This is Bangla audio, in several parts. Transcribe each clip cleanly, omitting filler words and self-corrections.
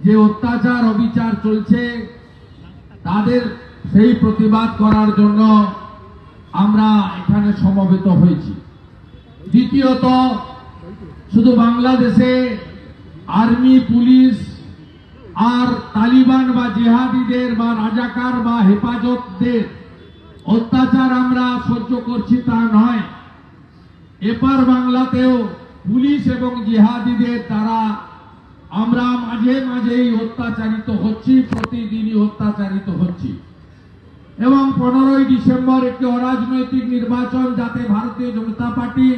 যে অত্যাচার অবিচার চলছে তাদের সেই প্রতিবাদ করার জন্য আমরা এখানে সমবেত হয়েছি। দ্বিতীয়ত, শুধু বাংলাদেশে আর্মি, পুলিশ আর তালিবান বা জিহাদিদের বা রাজাকার বা হেফাজতদের অত্যাচার আমরা সহ্য করছি তা নয়, এপার বাংলাতেও পুলিশ এবং জিহাদিদের দ্বারা আমরা মাঝে মাঝেই অত্যাচারিত হচ্ছি, প্রতিদিনই অত্যাচারিত হচ্ছি। এবং 15ই ডিসেম্বর একটি অরাজনৈতিক নির্বাচন, যাতে ভারতীয় জনতা পার্টি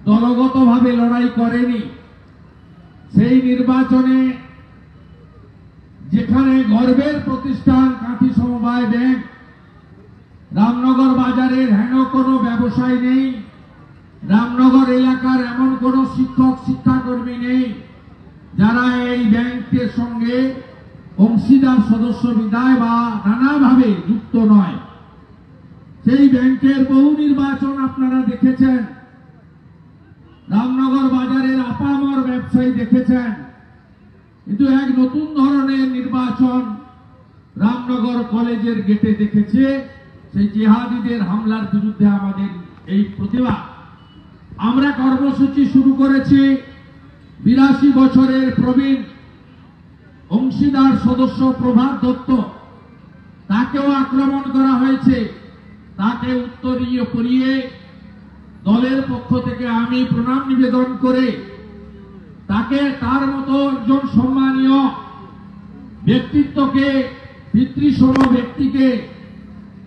দলগতভাবে লড়াই করেনি, সেই নির্বাচনে যেখানে গর্বের প্রতিষ্ঠান কাঁথি সমবায় ব্যাংক, রামনগর বাজারের হেন কোনো ব্যবসায় নেই, রামনগর এলাকার এমন কোনো শিক্ষক শিক্ষাকর্মী নেই যারা এই ব্যাংকের সঙ্গে অংশীদার সদস্য বিদায় বা নানাভাবে যুক্ত নয়। সেই ব্যাংকের বহু নির্বাচন আপনারা দেখেছেন, রামনগর বাজারের আপামর ব্যবসায়ী দেখেছেন, কিন্তু এক নতুন ধরনের নির্বাচন রামনগর কলেজের গেটে দেখেছে। সেই জিহাদিদের হামলার বিরুদ্ধে আমাদের এই প্রতিবাদ। আমরা কর্মসূচি শুরু করেছি। 82 বছরের প্রবীণ অংশীদার সদস্য প্রভাত দত্ত, তাকেও আক্রমণ করা হয়েছে। তাকে উত্তরীয় করিয়ে দলের পক্ষ থেকে আমি প্রণাম নিবেদন করে তাকে, তার মতো একজন সম্মানীয় ব্যক্তিত্বকে, পিতৃসম ব্যক্তিকে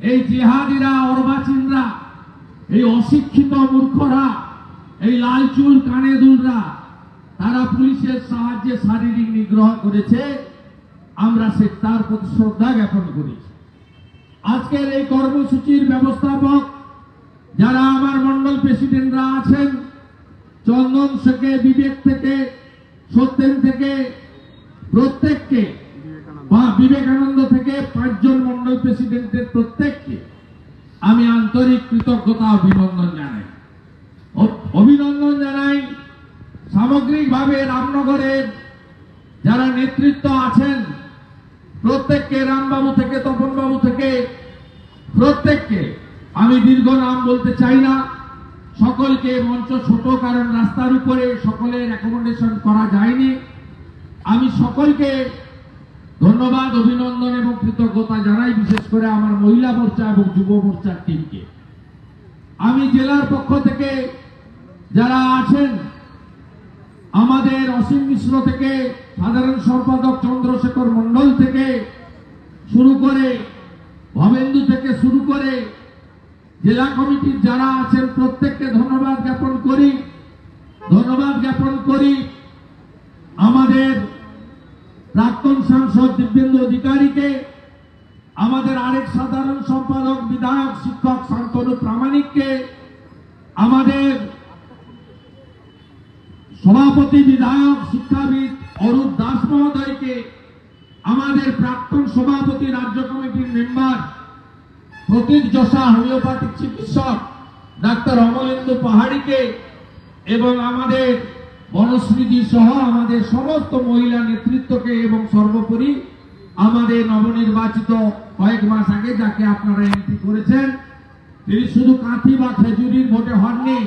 এই জিহাদিরা, অর্বাচীনরা, এই অশিক্ষিত মূর্খরা, এই লাল চুল কানে দুলরা, তারা পুলিশের সাহায্যে শারীরিক নিগ্রহ করেছে। আমরা তার প্রতি শ্রদ্ধা জ্ঞাপন করি। আজকের এই কর্মসূচির ব্যবস্থাপক যারা আমার মন্ডল প্রেসিডেন্টরা আছেন, চন্দন থেকে, বিবেক থেকে, সত্যেন থেকে, প্রত্যেককে, বা বিবেকানন্দ থেকে 5 জন মন্ডল প্রেসিডেন্টের প্রত্যেককে আমি আন্তরিক কৃতজ্ঞতা অভিনন্দন জানাই। অভিনন্দন জানাই সামগ্রিকভাবে রামনগরের যারা নেতৃত্ব আছেন প্রত্যেককে, রামবাবু থেকে তপনবাবু থেকে প্রত্যেককে আমি দীর্ঘ নাম বলতে চাই না। সকলকে, মঞ্চ ছোট কারণ রাস্তার উপরে সকলের অ্যাকোমোডেশন করা যায়নি, আমি সকলকে ধন্যবাদ, অভিনন্দন এবং কৃতজ্ঞতা জানাই, বিশেষ করে আমার মহিলা মোর্চা এবং যুব মোর্চার টিমকে। আমি জেলার পক্ষ থেকে যারা আছেন, আমাদের অসীম মিশ্র থেকে, সাধারণ সম্পাদক চন্দ্রশেখর মন্ডল থেকে শুরু করে, ভবেন্দু থেকে শুরু করে, জেলা কমিটির যারা আছেন প্রত্যেককে ধন্যবাদ জ্ঞাপন করি। ধন্যবাদ জ্ঞাপন করি আমাদের প্রাক্তন সাংসদ দিব্যেন্দু অধিকারীকে, আমাদের আরেক সাধারণ সম্পাদক, বিধায়ক, শিক্ষক শান্তনু প্রামাণিককে, আমাদের সভাপতি, বিধায়ক, শিক্ষাবিদ অরূপ দাস মহোদয়কে, আমাদের প্রাক্তন সভাপতি, রাজ্য কমিটির মেম্বার প্রতীক যশা, হোমিওপ্যাথিক চিকিৎসক ডাক্তার অমলেন্দু পাহাড়িকে, এবং আমাদের বনশ্রীজি সহ আমাদের সমস্ত মহিলা নেতৃত্বকে, এবং সর্বোপরি আমাদের নবনির্বাচিত কয়েক মাস আগে যাকে আপনারা এমপি করেছেন, তিনি শুধু কাঁথি বা খেজুরির ভোটে হননি,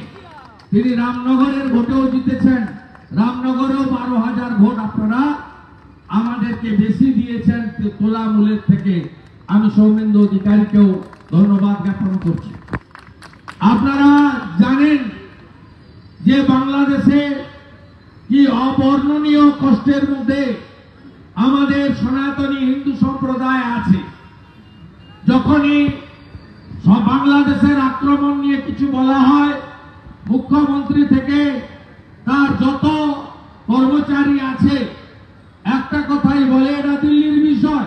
তিনি রামনগরের ভোটেও জিতেছেন। রামনগরেও 12,000 ভোট আপনারা আমাদেরকে বেশি দিয়েছেন তোলামূলের থেকে। আমি সৌমেন্দু অধিকারীকেও ধন্যবাদ জ্ঞাপন করছি। আপনারা জানেন যে বাংলাদেশে কি অবর্ণনীয় কষ্টের মধ্যে আমাদের সনাতনী হিন্দু সম্প্রদায় আছে। যখনই বাংলাদেশের আক্রমণ নিয়ে কিছু বলা হয়, মুখ্যমন্ত্রী থেকে তার যত কর্মচারী আছে একটা কথাই বলে, এটা দিল্লির বিষয়।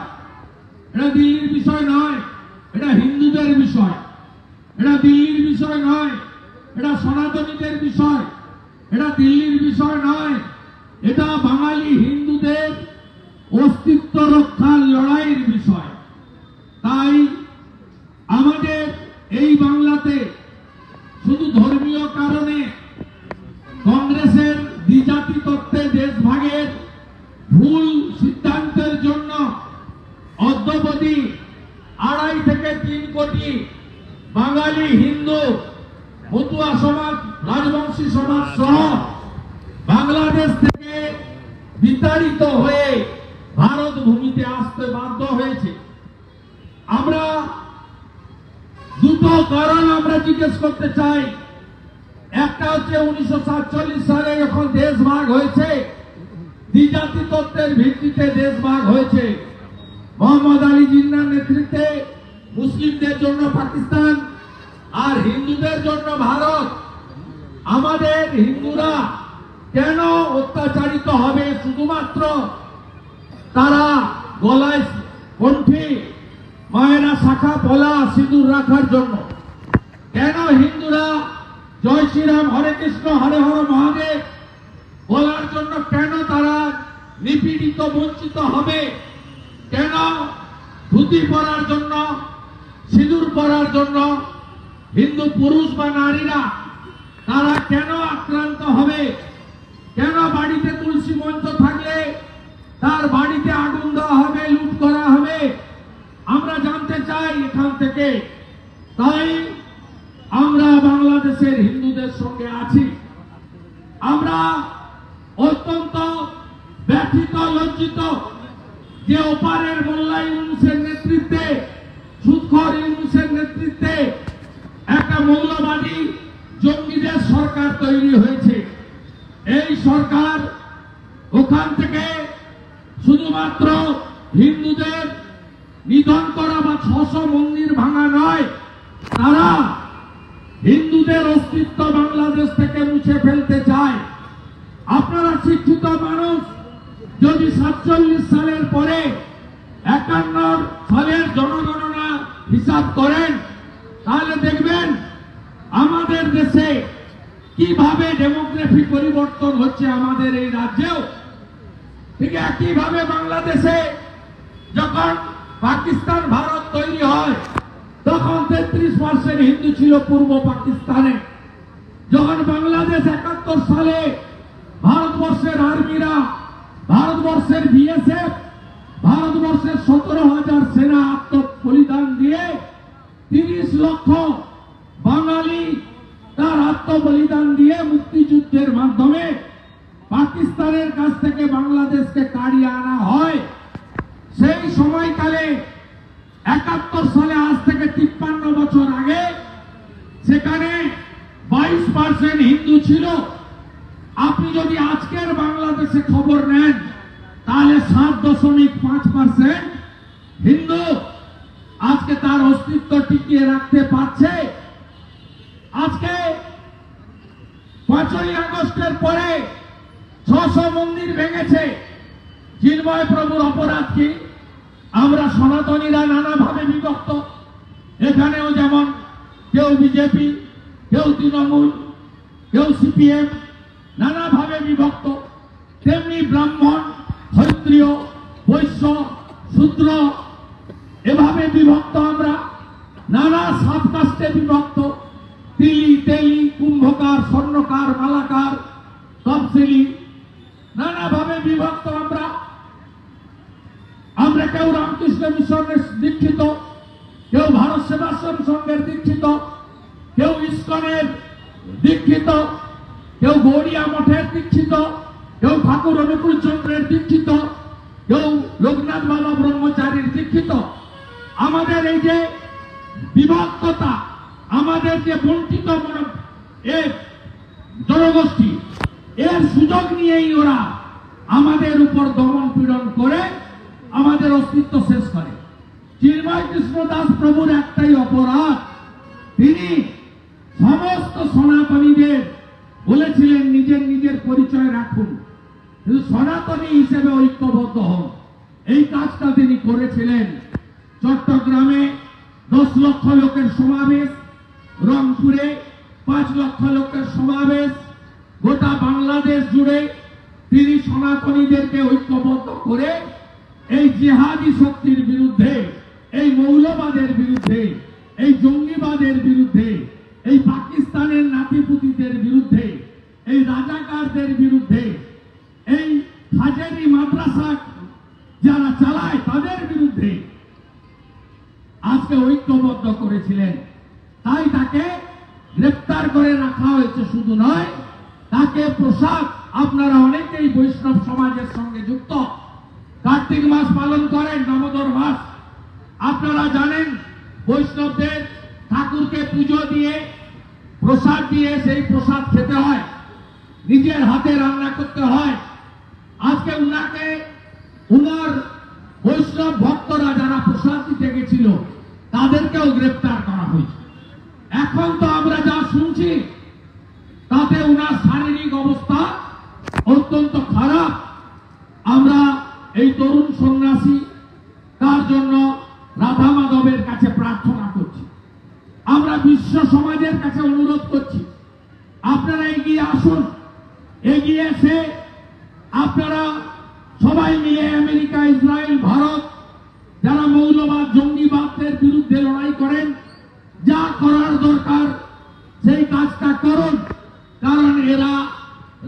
এটা দিল্লির বিষয় নয়, এটা হিন্দুদের বিষয়। এটা দিল্লির বিষয় নয়, এটা সনাতনীদের বিষয়। এটা দিল্লির বিষয় নয়, এটা বাঙালি হিন্দুদের অস্তিত্ব রক্ষার লড়াইয়ের বিষয়। তাই আমাদের এই বাংলাতে শুধু ধর্মীয় কারণে কংগ্রেসের দ্বিজাতি তত্ত্বে দেশভাগের ভুল সিদ্ধান্তের জন্য অদ্যবধি 2.5 থেকে 3 কোটি বাঙালি হিন্দু, মতুয়া সমাজ, রাজবংশী সমাজ সহ বাংলাদেশ থেকে বিতাড়িত হয়ে ভারত ভূমিতে আসতে বাধ্য হয়েছে। আমরা দুটো কারণ আমরা জিজ্ঞেস করতে চাই। একটা হচ্ছে 1947 সালে যখন দেশ ভাগ হয়েছে, দ্বিজাতি তত্ত্বের ভিত্তিতে দেশ ভাগ হয়েছে। মোহাম্মদ আলী জিন্নাহর নেতৃত্বে মুসলিমদের জন্য পাকিস্তান আর হিন্দুদের জন্য ভারত। আমাদের হিন্দুরা কেন অত্যাচারিত হবে শুধুমাত্র তারা গলায় কণ্ঠে মায়েরা শাখা পলা সিঁদুর রাখার জন্য? কেন হিন্দুরা জয় শ্রীরাম হরে কৃষ্ণ হরে হর মহাদেব বলার জন্য কেন তারা নিপীড়িত বঞ্চিত হবে? কেন ধুতি পরার জন্য, সিঁদুর পরার জন্য হিন্দু পুরুষ বা নারীরা তারা কেন আক্রান্ত হবে? কেন বাড়িতে তুলসী মঞ্চ থাকলে তার বাড়িতে আগুন দেওয়া হবে, লুট করা হবে? আমরা জানতে চাই এখান থেকে। তাই আমরা বাংলাদেশের হিন্দুদের সঙ্গে আছি। আমরা অত্যন্ত ব্যথিত, লজ্জিত যে ওপারের মোল্লা ইউনূসের নেতৃত্বে, সুদখোর ইউনূসের নেতৃত্বে একটা মৌলবাদী জঙ্গিদের সরকার তৈরি হয়েছে। এই সরকার ওখান থেকে শুধুমাত্র হিন্দুদের নিধন করা বা 600 মন্দির ভাঙা নয়, তারা হিন্দুদের অস্তিত্ব বাংলাদেশ থেকে মুছে ফেলতে চায়। আপনারা শিক্ষিত মানুষ, যদি 47 সালের পরে 51 সালের জনগণনা হিসাব করেন তাহলে দেখবেন আমাদের দেশে কিভাবে ডেমোগ্রাফি পরিবর্তন হচ্ছে আমাদের এই রাজ্যেও। ঠিক একইভাবে বাংলাদেশে যখন পাকিস্তান ভারত তৈরি হয় তখন 33% হিন্দু ছিল পূর্ব পাকিস্তানে। যখন বাংলাদেশ 71 সালে ভারতবর্ষের আর্মিরা, ভারতবর্ষের বিএসএফ, ভারতবর্ষের 17,000 সেনা আত্মবলিদান দিয়ে 30 লক্ষ বাঙালি তার আত্মবলিদান দিয়ে মুক্তিযুদ্ধের মাধ্যমে পাকিস্তানের কাছ থেকে বাংলাদেশকে কাড়িয়ে আনা হয়। সেই সময়কালে 71 সালে, আজ থেকে 53 বছর আগে, সেখানে 22% হিন্দু ছিল। আপনি যদি আজকের বাংলাদেশে খবর নেন তাহলে 7.5% হিন্দু আজকে তার অস্তিত্ব টিকিয়ে রাখতে পারছে। আজকে 5ই আগস্টের পরে 600 মন্দির ভেঙেছে। চিন্ময় প্রভুর অপরাধ কি? আমরা সনাতনীরা নানাভাবে বিভক্ত। এখানেও যেমন কেউ বিজেপি, কেউ তৃণমূল, কেউ সিপিএম, নানাভাবে বিভক্ত, তেমনি ব্রাহ্মণ, ক্ষত্রিয়, বৈশ্য, শূদ্র এভাবে বিভক্ত। আমরা নানা সাবকাস্টে বিভক্ত। তিলি, তেলি, কুম্ভকার, স্বর্ণকার, মালাকার, তফসিলি, নানাভাবে বিভক্ত। আমরা কেউ রামকৃষ্ণ মিশনের দীক্ষিত, কেউ ভারত সেবাশ্রম সংঘের দীক্ষিত, কেউ ইস্কনের দীক্ষিত, কেউ গৌড়িয়া মঠের দীক্ষিত, কেউ ঠাকুর অনুকূল চন্দ্রের দীক্ষিত, কেউ লোকনাথ বাবা ব্রহ্মচারীর দীক্ষিত। আমাদের এই যে বিভক্ততা, আমাদের যে বঞ্চিত জনগোষ্ঠী, এর সুযোগ নিয়েই ওরা আমাদের উপর দমন পীড়ন করে আমাদের অস্তিত্ব শেষ করে। চিন্ময় কৃষ্ণ দাস প্রভুর একটাই অপরাধ, তিনি সমস্ত সনাতনীদের বলেছিলেন নিজের নিজের পরিচয় রাখুন, কিন্তু সনাতনী হিসেবে ঐক্যবদ্ধ হন। এই কাজটা তিনি করেছিলেন। চট্টগ্রামে 10 লক্ষ লোকের সমাবেশ, রংপুরে 5 লক্ষ লোকের সমাবেশ, গোটা বাংলাদেশ জুড়ে তিনি সনাতনীদেরকে ঐক্যবদ্ধ করে এই জিহাদি শক্তির বিরুদ্ধে, এই মৌলবাদের বিরুদ্ধে, এই জঙ্গিবাদের বিরুদ্ধে, এই পাকিস্তানের নাতিপুতিদের বিরুদ্ধে, এই রাজাকারদের বিরুদ্ধে, এই হাজারি মাদ্রাসা যারা চালায় তাদের বিরুদ্ধে আজকে ঐক্যবদ্ধ করেছিলেন। তাই তাকে গ্রেপ্তার করে রাখা হয়েছে। শুধু নয়, তাকে প্রসাদ, আপনারা অনেকেই বৈষ্ণব সমাজের সঙ্গে যুক্ত, কার্তিক মাস পালন করেন, দামোদর মাস। আপনারা জানেন বৈষ্ণবদের ঠাকুরকে পুজো দিয়ে প্রসাদ দিয়ে সেই প্রসাদ খেতে হয়, নিজের হাতে রান্না করতে হয়। আজকে উনার বৈষ্ণব ভক্তরা যারা প্রসাদ দিতে গেছিল তাদেরকেও গ্রেপ্তার করা হয়েছে। এখন তো আমরা যা শুনছি তাতে উনার শারীরিক অবস্থা অত্যন্ত খারাপ। আমরা এই তরুণ সন্ন্যাসী তার জন্য রাধা মাধবের কাছে প্রার্থনা করছি। আমরা বিশ্ব সমাজের কাছে অনুরোধ করছি, আপনারা এগিয়ে আসুন। এগিয়ে এসে আপনারা সবাই মিলে আমেরিকা, ইসরায়েল, ভারত যারা মৌলবাদ, জঙ্গিবাদের বিরুদ্ধে লড়াই করেন, যা করার দরকার সেই কাজটা করুন। কারণ এরা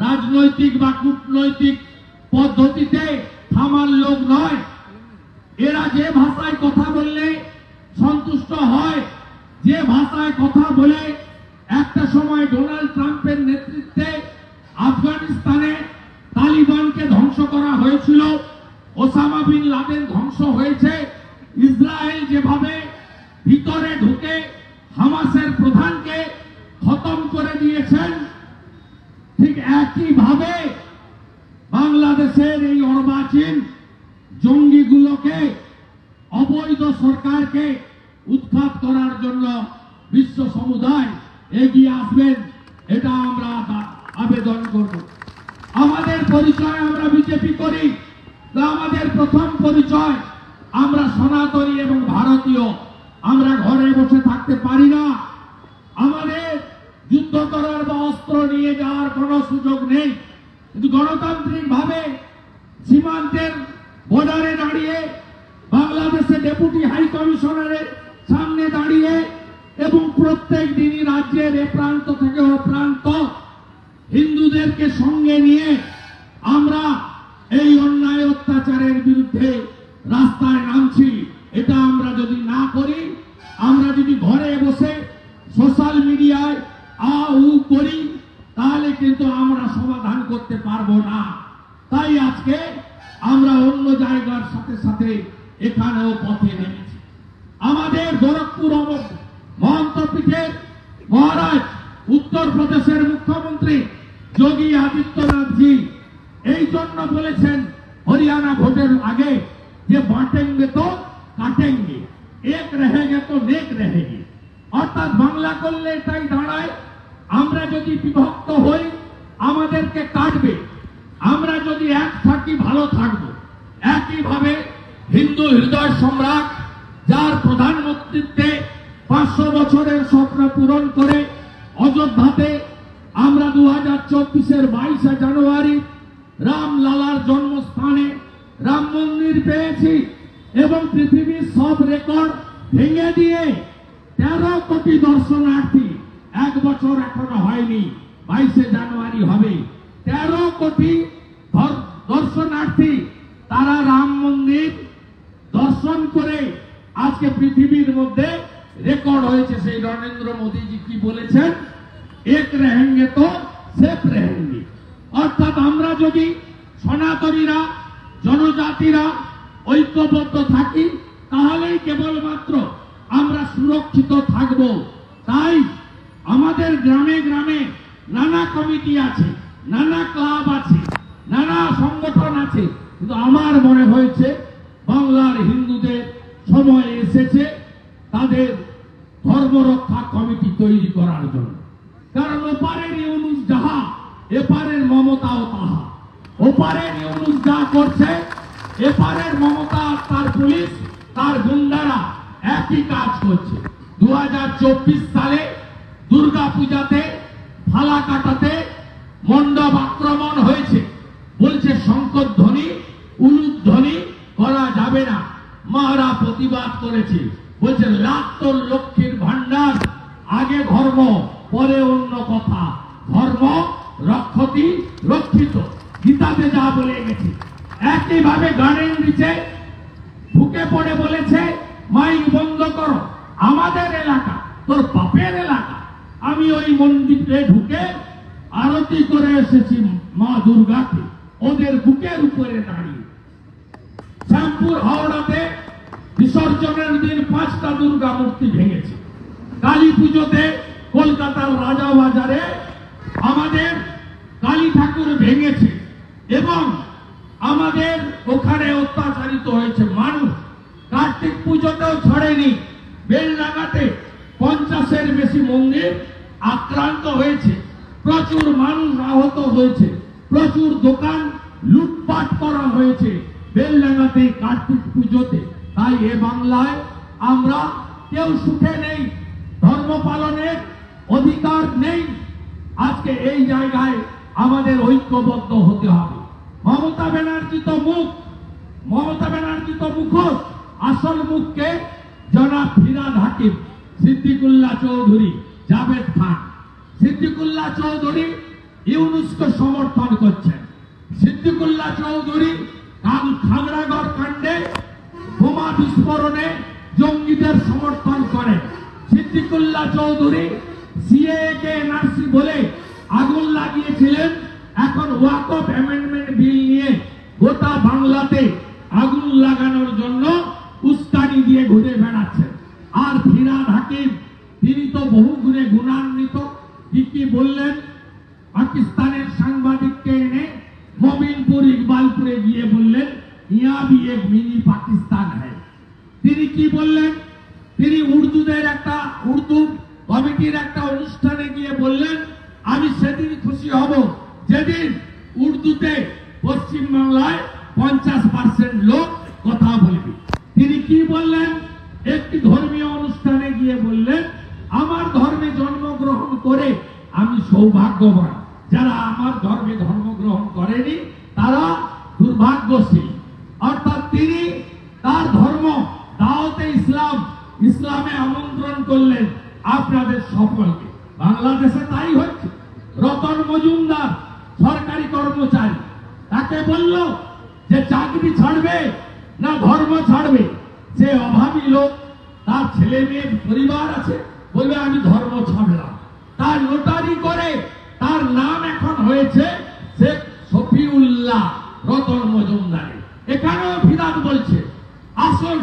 রাজনৈতিক বা কূটনৈতিক পদ্ধতিতে থামার লোক নয়। এরা যে ভাষায় কথা বললে সন্তুষ্ট হয়, যে ভাষায় কথা বলে একটা সময় ডোনাল্ড ট্রাম্পের নেতৃত্বে আফগানিস্তানে তালিবানকে ধ্বংস করা হয়েছিল, ওসামা বিন লাদেন ধ্বংস হয়েছে, ইসরায়েল যেভাবে ভিতরে ঢুকে হামাসের প্রধানকে খতম করে দিয়েছেন, ঠিক একইভাবে বাংলাদেশের এই অর্বাচীন জঙ্গিগুলোকে, অবৈধ সরকারকে উৎখাত করার জন্য বিশ্ব সমুদায় এগিয়ে আসবেন, এটা আমরা আবেদন করব। আমাদের পরিচয় আমরা বিজেপি করি, আমাদের প্রথম পরিচয় আমরা সনাতনী এবং ভারতীয়। আমরা ঘরে বসে থাকতে পারি না। আমাদের যুদ্ধ করার বা অস্ত্র নিয়ে যাওয়ার কোনো সুযোগ নেই। কিন্তু গণতান্ত্রিক ভাবে সীমান্তের বর্ডারে দাঁড়িয়ে, বাংলাদেশে ডেপুটি হাই কমিশনারের সামনে দাঁড়িয়ে এবং প্রত্যেক দিনই রাজ্যের এ প্রান্ত থেকে ও প্রান্ত হিন্দুদেরকে সঙ্গে নিয়ে আমরা এই অন্যায় অত্যাচারের বিরুদ্ধে রাস্তায় নামছি। এটা আমরা যদি না করি, আমরা যদি ঘরে বসে সোশ্যাল মিডিয়ায় করি, তাহলে কিন্তু আমরা সমাধান করতে পারবো না। তাই আজকে আমরা অন্য জায়গার সাথে সাথে এখানেও পথে নেমেছি। আমাদের গোরখপুর মহন্ত পীঠের মহারাজ, উত্তরপ্রদেশের মুখ্যমন্ত্রী যোগী আদিত্যনাথজি এই জন্য বলেছেন হরিয়ানা ভোটের আগে যে বাঁটেঙ্গে তো কাটেঙ্গে, এক রহেগে তো নেক রহেগে। অর্থাৎ বাংলা করলে এটাই দাঁড়ায়, আমরা যদি বিভক্ত হই আমাদেরকে কাটবে, আমরা যদি এক থাকি ভালো থাকবো। একইভাবে হিন্দু হৃদয় সম্রাট, যার প্রধানমন্ত্রীত্বে 500 বছরের স্বপ্ন পূরণ করে অযোধ্যাতে আমরা 2024-এর 22 জানুয়ারি রামলালার জন্মস্থানে রাম মন্দির পেয়েছি এবং পৃথিবীর সব রেকর্ড ভেঙে দিয়ে 13 কোটি দর্শনার্থী, এক বছর এখনো হয়নি, 22 জানুয়ারি হবে। 13 কোটি দর্শনার্থী তারা রাম মন্দির দর্শন করে আজকে পৃথিবীর মধ্যে রেকর্ড হয়েছে। সেই নরেন্দ্র মোদীজি কি বলেছেন, এক রহেঙ্গে তো সেফ রহেঙ্গে। অর্থাৎ আমরা যদি সনাতনীরা, জনজাতিরা ঐক্যবদ্ধ থাকি, তাহলেই কেবলমাত্র আমরা সুরক্ষিত থাকব। তাই আমাদের গ্রামে গ্রামে নানা কমিটি আছে, নানা ক্লাব আছে, নানা সংগঠন আছে, কিন্তু আমার মনে হয়েছে বাংলার হিন্দুদের সময় এসেছে তাদের ধর্মরক্ষা কমিটি তৈরি করার জন্য। কারণ ওপারের ইউনুস যাহা, এপারের মমতাও তাহা। ওপারের ইউনুস যা করছে, এপারের মমতা, তার পুলিশ, তার গুন্ডারা একই কাজ করছে। 2024 সালে দুর্গা পূজাতে ফালাকাটাতে মণ্ডপ আক্রমণ হয়েছে, বলছে শঙ্করধ্বনি, উলুধ্বনি করা যাবে না। মারা প্রতিবাদ করেছে, বলছে লাত্তর লক্ষ্মীর ভান্ডার, আগে ধর্ম পরে অন্য কথা, ধর্ম রক্ষতি রক্ষিত, গীতাতে যা বলে গেছে। একইভাবে গার্ডেন নিচে ঢুকে পড়ে বলেছে মাইক বন্ধ করো, আমাদের এলাকা, তোর বাপের এলাকা। আমি ওই মন্দিরে ঢুকে আরতি করে এসেছি মা দুর্গাকে, ওদের বুকের উপরে দাঁড়িয়ে। শ্যামপুর হাওড়াতে বিসর্জনের দিন 5টা দুর্গা মূর্তি ভেঙেছে। কালী পুজোতে কলকাতার রাজাবাজারে আমাদের কালী ঠাকুর ভেঙেছে এবং আমাদের ওখানে অত্যাচারিত হয়েছে মানুষ। কার্তিক পুজোতেও ছাড়েনি। বেলডাঙ্গাতে 50-এর বেশি মন্দির আক্রান্ত হয়েছে, প্রচুর মানুষ আহত হয়েছে, প্রচুর দোকান লুটপাট করা হয়েছে বেলডাঙ্গাতে কার্তিক পুজোতে। তাই এ বাংলায় আমরা কেউ সুখে নেই, ধর্ম পালনের অধিকার নেই। আজকে এই জায়গায় আমাদের ঐক্যবদ্ধ হতে হবে। মমতা ব্যানার্জি তো মুখ, মমতা ব্যানার্জি তো মুখোশ, আসল মুখকে জনাব ফিরহাদ হাকিম, সিদ্দিকুল্লাহ চৌধুরী, জাভেদ খান। সিদ্দিকুল্লাহ চৌধুরী ইউনুসকে সমর্থন করছেন। সিদ্দিকুল্লাহ চৌধুরী খাগড়াগড় কাণ্ডে বোমা বিস্ফোরণে জঙ্গিদের সমর্থন করেন। সিদ্দিকুল্লাহ চৌধুরী সিএএ কে এনআরসি বলে আগুন লাগিয়েছিলেন। এখন ওয়াকফ অ্যামেন্ডমেন্ট বিল নিয়ে গোটা বাংলাতে আগুন লাগানোর জন্য উস্কানি দিয়ে ঘুরে বেড়াচ্ছেন। আর ফিরহাদ হাকিম তিনি তো বহু গুণে গুণান্বিত। কি বললেন? পাকিস্তানের সাংবাদিককে এনে মোমিনপুর ইকবালপুরে গিয়ে বললেন ইয়া ভি এক মিনি পাকিস্তান হ্যায়। তিনি কি বললেন? তিনি উর্দু কমিটির একটা অনুষ্ঠানে গিয়ে বললেন আমি সেদিন খুশি হব যেদিন উর্দুতে পশ্চিমবাংলায় 50% লোক কথা বলবে। তিনি কি বললেন? একটি ধর্মীয় অনুষ্ঠানে গিয়ে বললেন আমার ধর্মে জন্মগ্রহণ করে আমি সৌভাগ্যবান, যারা আমার ধর্মে জন্মগ্রহণ করেনি তারা দুর্ভাগ্যশীল। অর্থাৎ তিনি তার ধর্ম দাওয়াতে ইসলামে আমন্ত্রণ করলেন আপনাদের সকলকে। বাংলাদেশে তাই হচ্ছে। রতন মজুমদার সরকারি কর্মচারী, তাকে বলল যে চাকরি ছাড়বে না ধর্ম ছাড়বে। সে অভাবী লোক, তার ছেলে মেয়ে পরিবার আছে, বলবে আমি ধর্ম ছাড়লাম। তার নোটারি করে তার নাম এখন হয়েছে শেখ শফিউল্লাহ রতন মজুমদার। এখানেও ফিরহাদ বলছে আসুন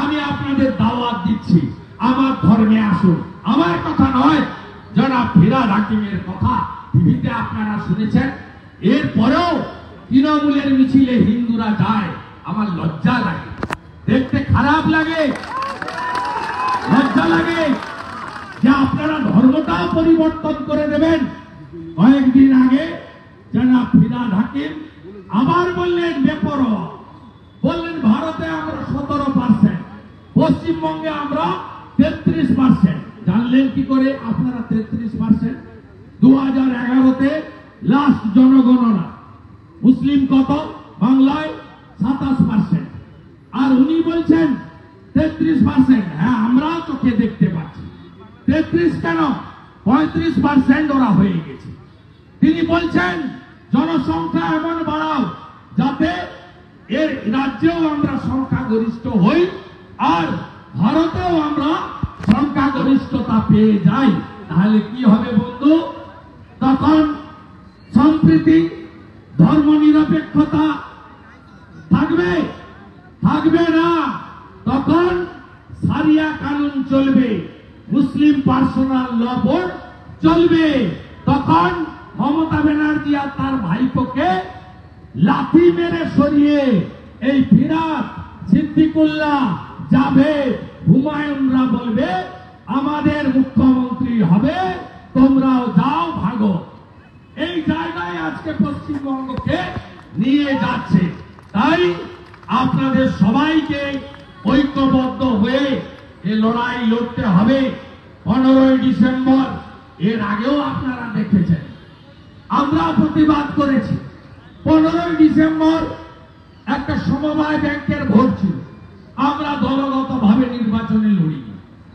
আমি আপনাদের দাওয়াত দিচ্ছি, আমার ধর্মে আসুন। আমার কথা নয়, জনাব ফিরহাদ হাকিমের কথা টিভিতে আপনারা শুনেছেন। এরপরেও তৃণমূলের মিছিলে হিন্দুরা যায়, আমার লজ্জা লাগে, দেখতে খারাপ লাগে, লজ্জা লাগে যে আপনারা ধর্মটাও পরিবর্তন করে দেবেন। কয়েকদিন আগে জনাব ফিরহাদ হাকিম আবার বললেন বেপরোয়া, বললেন ভারতে আমরা 17%, পশ্চিমবঙ্গে আমরা 33%। জানলেন কি করে আপনারা 33%? 2011-তে লাস্ট জনগণনা মুসলিম কত? বাংলায় 27%। আর উনি বলছেন 33%। হ্যাঁ, আমরাও চোখে দেখতে পাচ্ছি। 33 কেন, 35% ওরা হয়ে গেছে। তিনি বলছেন জনসংখ্যা এমন বাড়াও যাতে এর রাজ্যেও আমরা সংখ্যাগরিষ্ঠ হই আর ভারতেও আমরা সংখ্যাগরিষ্ঠতা পেয়ে যাই। তাহলে কি হবে বন্ধু? তখন সম্প্রীতি, ধর্ম নিরপেক্ষতা থাকবে? থাকবে না। তখন সারিয়া কানুন চলবে, মুসলিম পার্সোনাল ল বোর্ড চলবে। তখন মমতা ব্যানার্জি আর তার ভাইপোকে লাথি মেরে সরিয়ে এই ফিরহাদ, সিদ্দিকুল্লাহ, জাভেদ, হুমায়ুনরা বলবে আমাদের মুখ্যমন্ত্রী হবে, তোমরাও যাও ভাগো। এই জায়গায় আজকে পশ্চিমবঙ্গকে নিয়ে যাচ্ছে। তাই আপনাদের সবাইকে ঐক্যবদ্ধ হয়ে এই লড়াই লড়তে হবে। 15ই ডিসেম্বর এর আগেও আপনারা দেখেছেন, আমরা প্রতিবাদ করেছি। 15ই ডিসেম্বর একটা সমবায় ব্যাংকের ভোট ছিল, আমরা দলগতভাবে নির্বাচনে লড়িনি।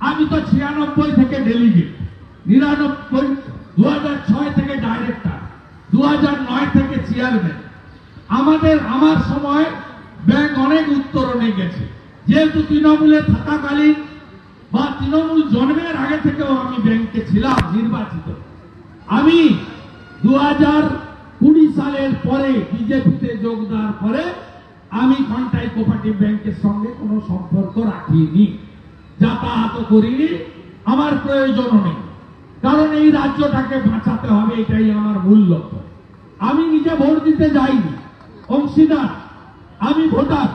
আমি তো 96 থেকে ডেলিগেট, 99, 2006 থেকে ডাইরেক্টর, 2009 থেকে চেয়ারম্যান। আমার সময় ব্যাংক অনেক উত্তরণে গেছে, যেহেতু তৃণমূলে থাকাকালীন বা তৃণমূল জন্মের আগে থেকেও আমি ব্যাংকে ছিলাম নির্বাচিত। আমি 2020 সালের পরে বিজেপিতে যোগ দেওয়ার পরে আমি কন্টাই কোঅপারেটিভ ব্যাংকের সঙ্গে কোনো সম্পর্ক রাখিনি, যাতায়াত করিনি, আমার প্রয়োজনও নেই। কারণ এই রাজ্যটাকে বাঁচাতে হবে, এটাই আমার মূল লক্ষ্য। আমি নিজে ভোট দিতে যাইনি, অংশীদার, আমি ভোটার।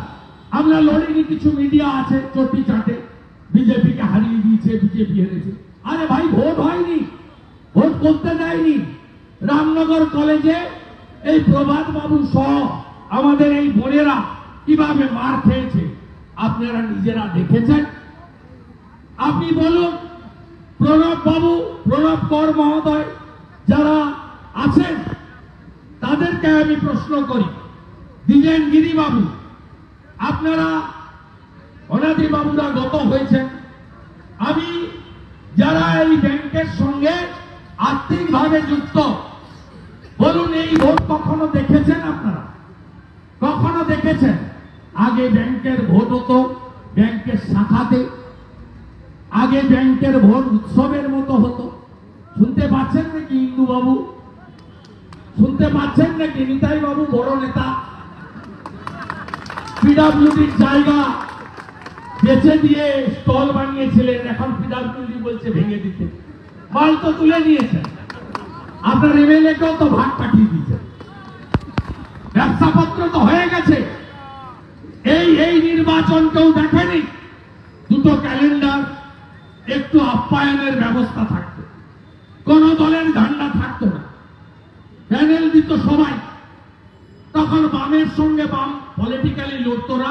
আমরা লড়িনি, কিছু মিডিয়া আছে চটি চাটে বিজেপিকে হারিয়ে দিয়েছে, বিজেপি হেরেছে। আরে ভাই, ভোট হয়নি, ভোট করতে দেয়নি। রামনগর কলেজে এই প্রভাত বাবু সহ আমাদের এই বোনেরা কিভাবে মার খেয়েছে আপনারা নিজেরা দেখেছেন। আপনি বলুন, প্রণব বাবু, প্রণব কর মহোদয় যারা আছেন তাদেরকে আমি প্রশ্ন করি, দ্বিজেন গিরি বাবু, আপনারা অনাদি বাবুরা গত হয়েছেন। আমি যারা এই ব্যাংকের সঙ্গে আর্থিকভাবে যুক্ত, বলুন এই ভোট কখনো দেখেছেন আপনারা? কখনো দেখেছেন? আগে ব্যাংকের ভোট হতো ব্যাংকের শাখাতে, আগে ব্যাংকের ভোট উৎসবের মতো হতো। শুনতে পাচ্ছেন নাকি ইন্দু বাবু? শুনতে পাচ্ছেন নাকি নিতাই বাবু বড় নেতা? পিডব্লিউডির জায়গা বেচে দিয়ে স্টল বানিয়েছিলেন, এখন পিডব্লিউডি বলছে ভেঙে দিতে। মাল তো তুলে নিয়েছেন, আপনার এমএলএ কেও তো ভাগ পাঠিয়ে দিয়েছেন, ব্যবসাপত্র তো হয়ে গেছে। এই নির্বাচন কেউ দেখেনি। দুটো ক্যালেন্ডার, একটু আপ্যায়নের ব্যবস্থা থাকতো, কোন দলের ঝান্ডা থাকতো না, প্যানেল দিত সবাই। তখন বামের সঙ্গে বাম পলিটিক্যালি লড়তো না,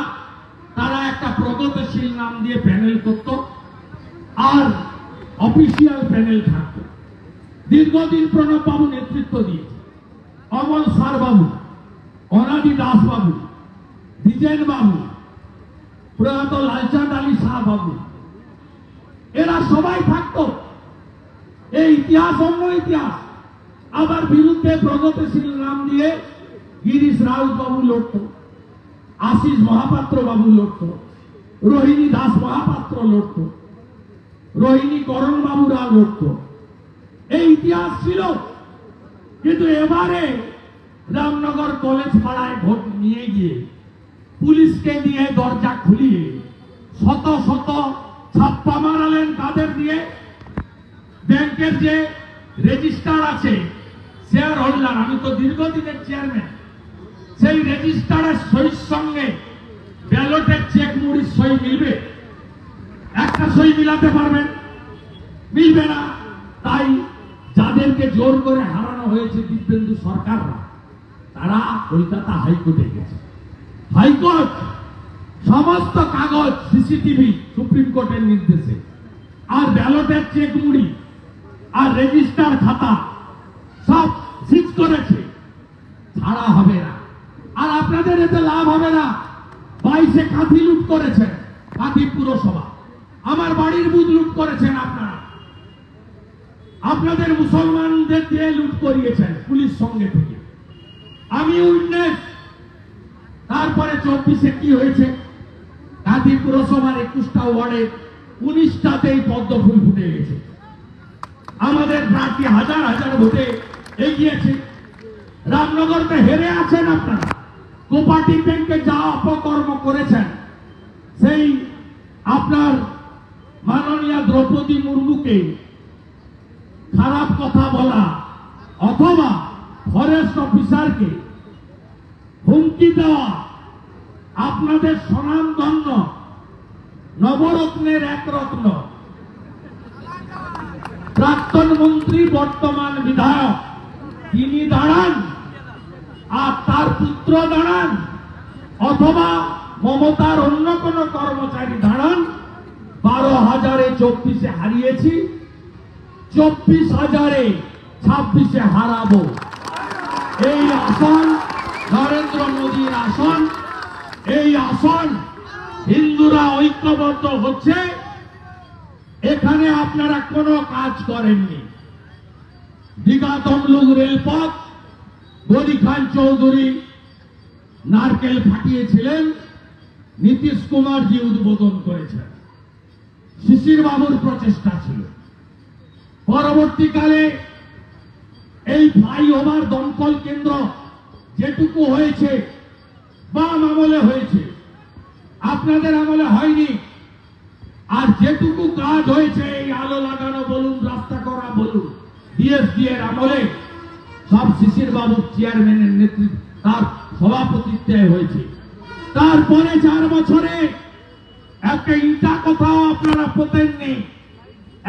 তারা একটা প্রগতিশীল নাম দিয়ে প্যানেল করত, আর অফিসিয়াল প্যানেল থাকতো। দীর্ঘদিন প্রণব বাবু নেতৃত্ব দিয়েছে, অমল সার বাবু, অনাদি দাস বাবু, দ্বিজেন বাবু, প্রয়াত লালচাঁদ আলী শাহ বাবু, এরা সবাই থাকতো। এই ইতিহাস অন্য ইতিহাস। আবার বিরুদ্ধে প্রগতিশীল নাম দিয়ে গিরিশ রাউত বাবু লড়ত, আশিস মহাপাত্র বাবু লড়ত, রোহিণী দাস মহাপাত্র লড়ত, রোহিণী করণ বাবুরা লড়ত। এই ইতিহাস ছিল। কিন্তু এবারে রামনগর কলেজ পাড়ায় ভোট নিয়ে গিয়ে পুলিশকে দিয়ে দরজা খুলিয়ে শত শত ছাপ্পা মারালেন। কাদের দিয়ে? ব্যাংকের যে রেজিস্টার আছে, শেয়ার হোল্ডার, আমি তো দীর্ঘদিনের চেয়ারম্যান, সেই রেজিস্টারের সইর সঙ্গে ব্যালটের চেক মুড়ির সই মিলবে? একটা সই মিলাতে পারবেন? মিলবে না। তাই যাদেরকে জোর করে হারানো হয়েছে দিব্যেন্দু সরকাররা, তারা কলকাতা হাইকোর্টে গেছে। হাইকোর্ট সমস্ত কাগজ, সিসিটিভি সুপ্রিম কোর্টের নির্দেশে, আর ব্যালটের চেক মুড়ি আর রেজিস্টার খাতা সব সিজ করেছে, ছাড়া হবে না। আর আপনাদের এতে লাভ হবে না। 22-এ কাঁথি লুট করেছেন, কাঁথি পুরসভা, আমার বাড়ির বুথ লুট করেছেন আপনারা, আপনাদের মুসলমানদের দিয়ে লুট করিয়েছেন পুলিশ সঙ্গে থেকে, আমি উইটনেস। তারপরে 24-এ কি হয়েছে? কাঁথি পুরসভার 21টা ওয়ার্ডে 19টাতেই পদ্ম ফুল ফুটে গেছে। আমাদের প্রার্থী হাজার হাজার ভোটে এগিয়েছে। রামনগরতে হেরে আছেন আপনারা। কোঅপারেটিভ ব্যাংকে যা অপকর্ম করেছেন, সেই আপনার মাননীয় দ্রৌপদী মুর্মুকে খারাপ কথা বলা অথবা ফরেস্ট অফিসারকে হুমকি দেওয়া, আপনাদের স্বনামধন্য নবরত্নের এক রত্ন প্রাক্তন মন্ত্রী বর্তমান বিধায়ক, তিনি দাঁড়ান আর তার পুত্র দাঁড়ান, অথবা মমতার অন্য কোন কর্মচারী দাঁড়ান, 12,000-এ 24-এ হারিয়েছি, 24,000-এ 26-এ হারাবো। এই আসন নরেন্দ্র মোদীর আসন। এই আসন হিন্দুরা ঐক্যবদ্ধ হচ্ছে। এখানে আপনারা কোনো কাজ করেননি। দীঘা তমলুক রেলপথ, গনি খান চৌধুরী নারকেল ফাটিয়েছিলেন, নীতিশ কুমারজি উদ্বোধন করেছেন। শিশির বাবুর প্রচেষ্টা ছিল। পরবর্তীকালে এই ফ্লাইওভার দমকল কেন্দ্র যেটুকু হয়েছে বাম আমলে হয়েছে, আপনাদের আমলে হয়নি। আর যেটুকু কাজ হয়েছে এই আলো লাগানো বলুন, রাস্তা করা বলুন, ডিএসডি এর আমলে সব শিশির বাবুর চেয়ারম্যানের নেতৃত্বে তার সভাপতিত্বে হয়েছে। তারপরে 4 বছরে একটা ইটা কোথাও আপনারা পোতেননি,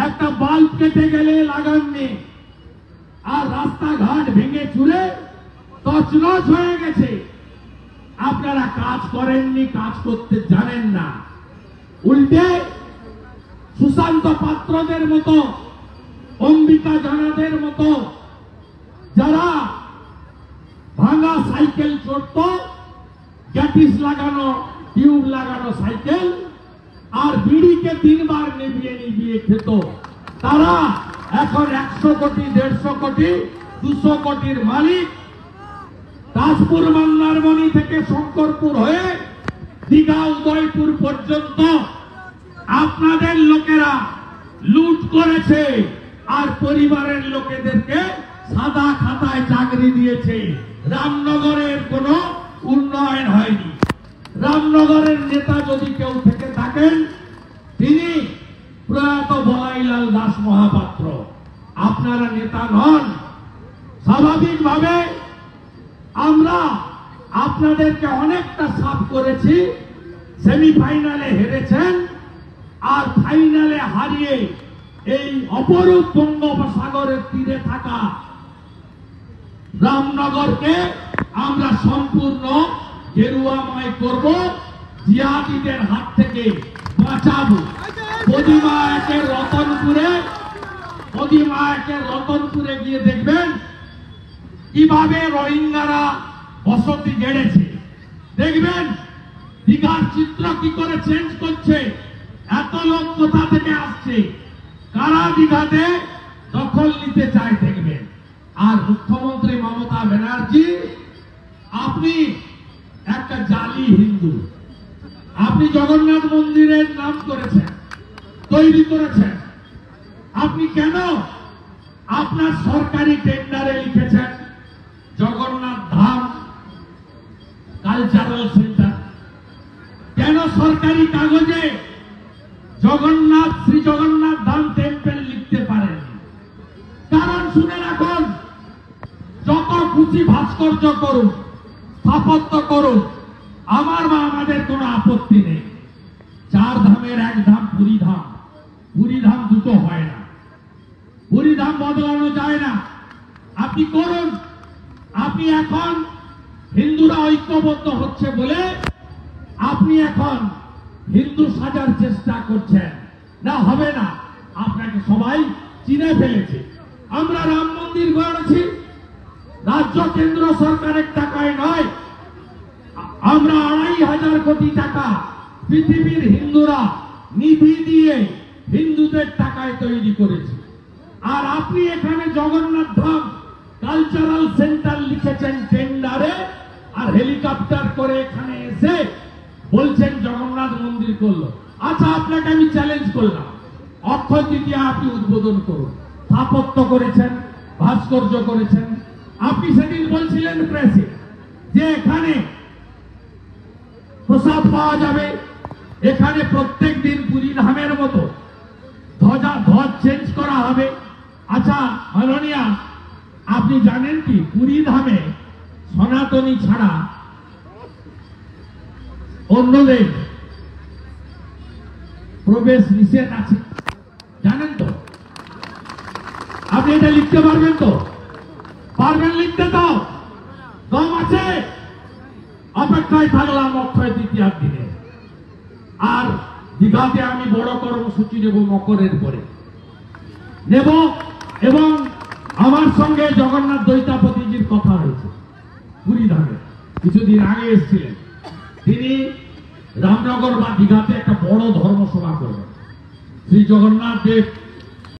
একটা বাল্ব কেটে গেলে লাগাননি, আর রাস্তাঘাট ভেঙে চুরে তছনছ হয়ে গেছে। আপনারা কাজ করেননি, কাজ করতে জানেন না। উল্টে সুশান্ত পাত্রদের মতো, অম্বিকা জানাদের মতো যারা ভাঙা সাইকেল চড়ত, গ্যাটিস লাগানো, টিউব লাগানো সাইকেল, আর বিড়িকে 3 বার নিভিয়ে নিভিয়ে খেত, তারা এখন 100 কোটি, 150 কোটি, 200 কোটির মালিক। দাসপুর মন্দারমণি থেকে শঙ্করপুর হয়ে দীঘা উদয়পুর পর্যন্ত আপনাদের লোকেরা লুট করেছে, আর পরিবারের লোকেদেরকে সাদা খাতায় চাকরি দিয়েছে। রামনগরের কোনো উন্নয়ন হয়নি। রামনগরের নেতা যদি কেউ থেকে থাকেন, তিনি প্রয়াত বলাইলাল দাস মহাপাত্র। আপনারা নেতা নন। স্বাভাবিকভাবে আমরা আপনাদেরকে অনেকটা সাফ করেছি। সেমিফাইনালে হেরেছেন, আর ফাইনালে হারিয়ে এই অপরূপ বঙ্গোপসাগরের তীরে থাকা রামনগরকে আমরা সম্পূর্ণ গেরুয়াময় করব, জিহাদিদের হাত থেকে বাঁচাবো। পদিমায়কের রতনপুরে গিয়ে দেখবেন কিভাবে রোহিঙ্গারা বসতি গেড়েছে। দেখবেন দীঘার চিত্র কি করে চেঞ্জ করছে। এত লোক কোথা থেকে আসছে, কারা দীঘাতে দখল নিতে চায় দেখবেন। আর মুখ্যমন্ত্রী মমতা ব্যানার্জি, আপনি একটা জালি হিন্দু। আপনি জগন্নাথ মন্দিরের নাম করেছেন, তৈরি করেছেন। আপনি কেন আপনার সরকারি টেন্ডারে লিখেছেন জগন্নাথ ধাম কালচারাল সেন্টার? কেন সরকারি কাগজে শ্রী জগন্নাথ ধাম টেম্পল লিখতে পারেন? কারণ শুনে রাখুন, যত খুশি ভাস্কর্য করুন, স্থাপত্য করুন, আমার বা আমাদের কোনো আপত্তি নেই। 4 ধামের 1 ধাম পুরী ধাম। পুরী ধাম দুটো হয় না, পুরী ধাম বদলানো যায় না। আপনি করুন। আপনি এখন হিন্দুরা ঐক্যবদ্ধ হচ্ছে বলে আপনি এখন হিন্দু সাজার চেষ্টা করছেন। না, হবে না। আপনাকে সবাই চিনে ফেলেছে। আমরা রাম মন্দির গড়েছি, রাজ্য কেন্দ্র সরকারের টাকায় নয়। আমরা 2,500 কোটি টাকা পৃথিবীর হিন্দুরা নিধি দিয়ে হিন্দুদের টাকায় তৈরি করেছি। আর আপনি এখানে জগন্নাথ ধাম কালচারাল সেন্টার লিখেছেন টেন্ডারে, আর হেলিকপ্টার করে এখানে এসে বলছেন জগন্নাথ মন্দির করলো। আচ্ছা, আপনাকে আমি চ্যালেঞ্জ করলাম, অক্ষয় তৃতীয়া আপনি উদ্বোধন করুন। স্থাপত্য করেছেন, ভাস্কর্য করেছেন। আপনি সেদিন বলছিলেন প্রেসে যে এখানে প্রসাদ পাওয়া যাবে, এখানে প্রত্যেক দিন পুরী ধামের মতো ধ্বজ চেঞ্জ করা হবে। আচ্ছা মাননীয়া, আপনি জানেন কি পুরী ধামে সনাতনী ছাড়া অন্যদের প্রবেশ নিষেধ আছে? জানেন তো? আপনি এটা লিখতে পারবেন তো? পারবেন লিখতে? তো দম আছে? অপেক্ষায় থাকলাম অক্ষয় তৃতীয়ার দিনে। আর দীঘাতে আমি বড় কর্মসূচি নেব মকরের পরে নেব, এবং আমার সঙ্গে জগন্নাথ দৈতাপতিজির কথা হয়েছে। পুরী ধামে কিছুদিন আগে এসেছিলেন। তিনি রামনগর বা দীঘাতে একটা বড় ধর্মসভা করবেন। শ্রী জগন্নাথ দেব